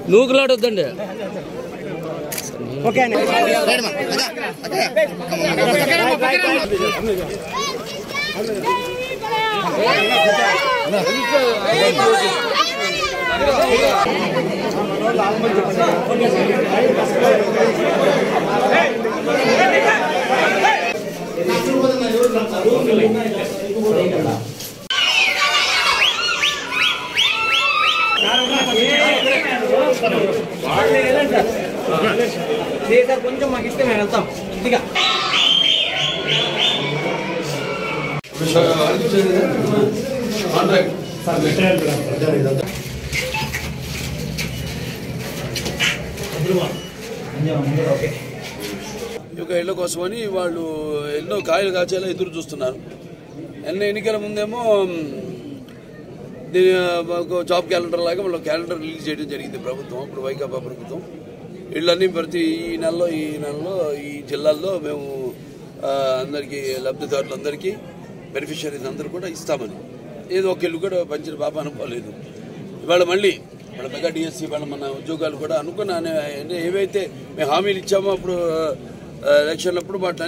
నూకులాడొద్దండి. Okay కొంచెం మాకు ఇస్తే మేము వెళ్తాం ఇంటిగా. ఒక ఇళ్ల కోసమని వాళ్ళు ఎన్నో కాయలు కాచేలా ఎదురు చూస్తున్నారు. ఎన్నికల ముందేమో జాబ్ క్యాలెండర్ లాగా వాళ్ళు క్యాలెండర్ రిలీజ్ చేయడం జరిగింది ప్రభుత్వం, అప్పుడు వైకాపా ప్రభుత్వం. ఇళ్ళన్నీ ప్రతి ఈ నెలలో ఈ జిల్లాల్లో మేము అందరికీ లబ్ధిదారులందరికీ బెనిఫిషరీస్ అందరూ కూడా ఇస్తామని ఏదో ఒక ఇల్లు కూడా పంచిన పాప అనుకోలేదు. ఇవాళ మళ్ళీ మన మెగా డిఎస్సీ వాళ్ళ మన ఉద్యోగాలు కూడా అనుకున్నాను ఏవైతే మేము హామీలు ఇచ్చామో అప్పుడు ఎలక్షన్లప్పుడు వాటిని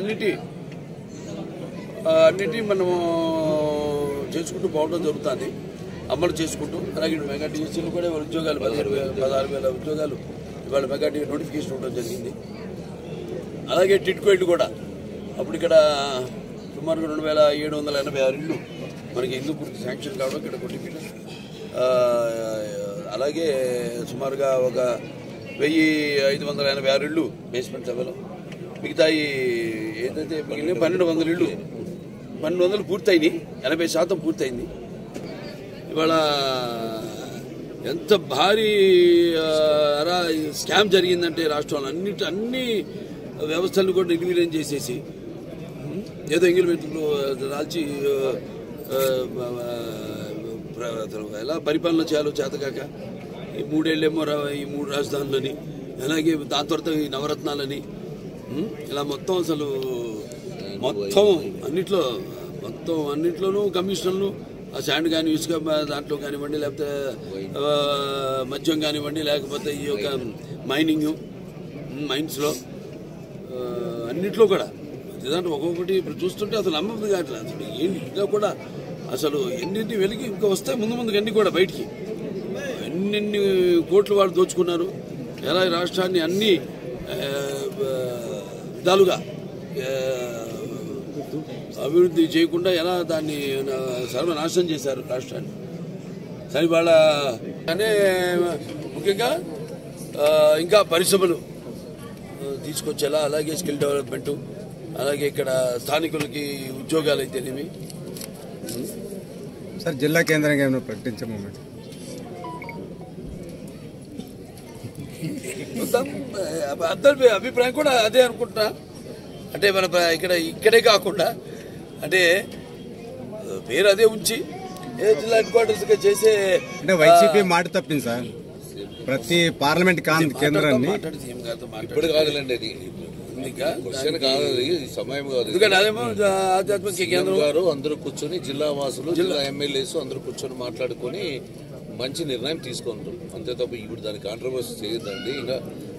అన్నిటి మనము చేసుకుంటూ పోవడం జరుగుతుంది, అమలు చేసుకుంటూ. అలాగే మెగా డిఎస్సీలు కూడా ఉద్యోగాలు 16,000 ఉద్యోగాలు ఇవాళ మెగా నోటిఫికేషన్ ఇవ్వడం జరిగింది. అలాగే టిడ్కో ఇళ్ళు కూడా అప్పుడు ఇక్కడ సుమారుగా 2,786 ఇళ్ళు మనకి హిందూపూర్కి శాంక్షన్ కావడం ఇక్కడ కొట్టిపీట. అలాగే సుమారుగా ఒక 1,586 ఇళ్ళు బేస్మెంట్ లెవెల్, మిగతా ఏదైతే మిగిలిన 1,200 ఇళ్ళు 1,200 పూర్తయింది, 80% పూర్తయింది. ఇవాళ ఎంత భారీ స్కామ్ జరిగిందంటే రాష్ట్రంలో అన్ని వ్యవస్థలను కూడా నిర్వీర్యం చేసేసి ఏదో ఎంగిల్ మెతుకులు రాల్చి ఎలా పరిపాలన చేయాలో చేతకాక ఈ 3 ఏళ్ళేమో ఈ 3 రాజధానులని, అలాగే దాని తర్వాత ఈ నవరత్నాలని ఇలా మొత్తం అన్నిట్లోనూ కమిషన్లు ఆ శాండ్ కానీ ఇసుక దాంట్లో కానివ్వండి, లేకపోతే మద్యం కానివ్వండి, లేకపోతే ఈ యొక్క మైన్స్లో అన్నిట్లో కూడా దాంట్లో ఒక్కొక్కటి ఇప్పుడు చూస్తుంటే అసలు నమ్మకం కావట్లేదు. అసలు ఏంటి కూడా అసలు ఎన్నింటి వెలిగి ఇంకా వస్తే ముందుకు అన్ని కూడా బయటికి ఎన్ని కోట్లు వాళ్ళు దోచుకున్నారు, ఎలా రాష్ట్రాన్ని అన్ని విధాలుగా అభివృద్ధి చేయకుండా ఎలా దాన్ని సర్వనాశనం చేశారు రాష్ట్రాన్ని. సరే వాళ్ళ అనే ముఖ్యంగా ఇంకా పరిశ్రమలు తీసుకొచ్చేలా, అలాగే స్కిల్ డెవలప్మెంటు, అలాగే ఇక్కడ స్థానికులకి ఉద్యోగాలు అయితేనేమి. సార్ జిల్లా కేంద్రంగా ఏమైనా ప్రకటించే మూమెంట్ అందరి అభిప్రాయం కూడా అదే అనుకుంటున్నా. అంటే మన ఇక్కడే కాకుండా అంటే పేరు అదే ఉంచి ఏ జిల్లా హెడ్ క్వార్టర్స్ గా చేసే అంటే వైసీపీ మాట తప్పింది సార్ ప్రతి పార్లమెంట్ కేంద్రాన్ని ఇప్పుడు కాదులేండి, సమయం కాదు. ఎందుకంటే అదేమో ఆధ్యాత్మిక కేంద్రం గారు అందరూ కూర్చొని జిల్లా వాసులు జిల్లా ఎమ్మెల్యేస్ అందరూ కూర్చొని మాట్లాడుకుని మంచి నిర్ణయం తీసుకుంటాం అంతే తప్ప ఇప్పుడు దాని కాంట్రవర్సీ చేయొద్దండి. ఇంకా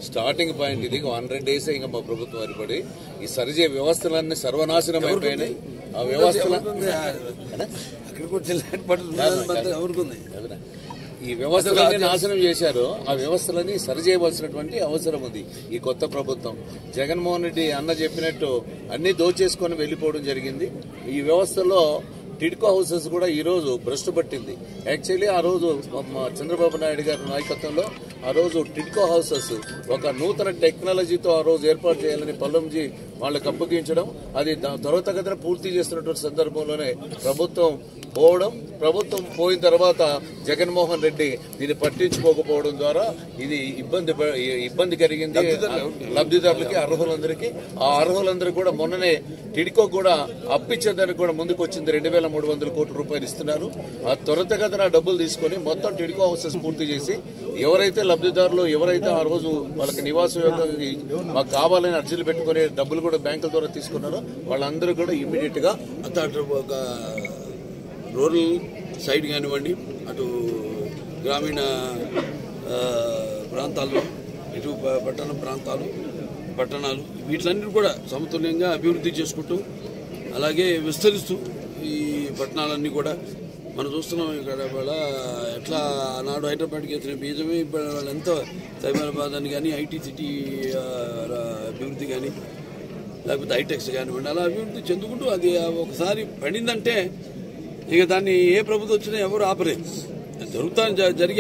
స్టార్టింగ్ పాయింట్ ఇది 100 days ఇంకా మా ప్రభుత్వం ఏర్పడి ఈ సరిచే వ్యవస్థలన్నీ సర్వనాశనం అయిపోయినాయి. ఆ వ్యవస్థల ఈ వ్యవస్థలన్నీ నాశనం చేశారు. ఆ వ్యవస్థలని సరిచేయవలసినటువంటి అవసరం ఉంది. ఈ కొత్త ప్రభుత్వం జగన్మోహన్ రెడ్డి అన్న చెప్పినట్టు అన్ని దోచేసుకొని వెళ్లిపోవడం జరిగింది. ఈ వ్యవస్థలో టిడ్కో హౌసెస్ కూడా ఈ రోజు భ్రష్టు పట్టింది. యాక్చువల్లీ ఆ రోజు చంద్రబాబు నాయుడు గారి నాయకత్వంలో ఆ రోజు టిడ్కో హౌసెస్ ఒక నూతన టెక్నాలజీతో ఆ రోజు ఏర్పాటు చేయాలని పల్లంజీ వాళ్ళకి అప్పగించడం, అది త్వరితగతిన పూర్తి చేస్తున్నటువంటి సందర్భంలోనే ప్రభుత్వం పోవడం, ప్రభుత్వం పోయిన తర్వాత జగన్మోహన్ రెడ్డి దీన్ని పట్టించుకోకపోవడం ద్వారా ఇది ఇబ్బంది కలిగింది లబ్ధిదారులకి, అర్హులందరికీ. ఆ అర్హులందరూ కూడా మొన్ననే టిడ్కో కూడా అప్పిచ్చేదానికి కూడా ముందుకు వచ్చింది. 2,300 కోట్ల రూపాయలు ఇస్తున్నారు. ఆ త్వరితగతిన డబ్బులు తీసుకుని మొత్తం టిడ్కో హౌసెస్ పూర్తి చేసి ఎవరైతే లబ్ధిదారులు ఎవరైతే ఆ రోజు వాళ్ళకి నివాస మాకు కావాలని అర్జీలు పెట్టుకుని డబ్బులు కూడా బ్యాంకుల ద్వారా తీసుకున్నారో వాళ్ళందరూ కూడా ఇమ్మీడియట్ గా అటు ఒక రూరల్ సైడ్ కానివ్వండి, అటు గ్రామీణ ప్రాంతాల్లో, ఇటు పట్టణ పట్టణాలు వీటిలన్నిటి కూడా సమతుల్యంగా అభివృద్ధి చేసుకుంటూ అలాగే విస్తరిస్తూ ఈ పట్టణాలన్నీ కూడా మనం చూస్తున్నాం. ఇక్కడ వాళ్ళ ఎట్లా నాడు హైదరాబాద్కి ఎత్తిన బీజమే ఇప్పుడు వాళ్ళు ఎంతో సైబరాబాద్ అని కానీ, ఐటీ సిటీ అభివృద్ధి కానీ, లేకపోతే హైటెక్స్ కానివ్వండి, అలా అభివృద్ధి చెందుకుంటూ అది ఒకసారి పడిందంటే ఇక దాన్ని ఏ ప్రభుత్వం వచ్చినా ఎవరు ఆపలేదు. జరుగుతా జరిగే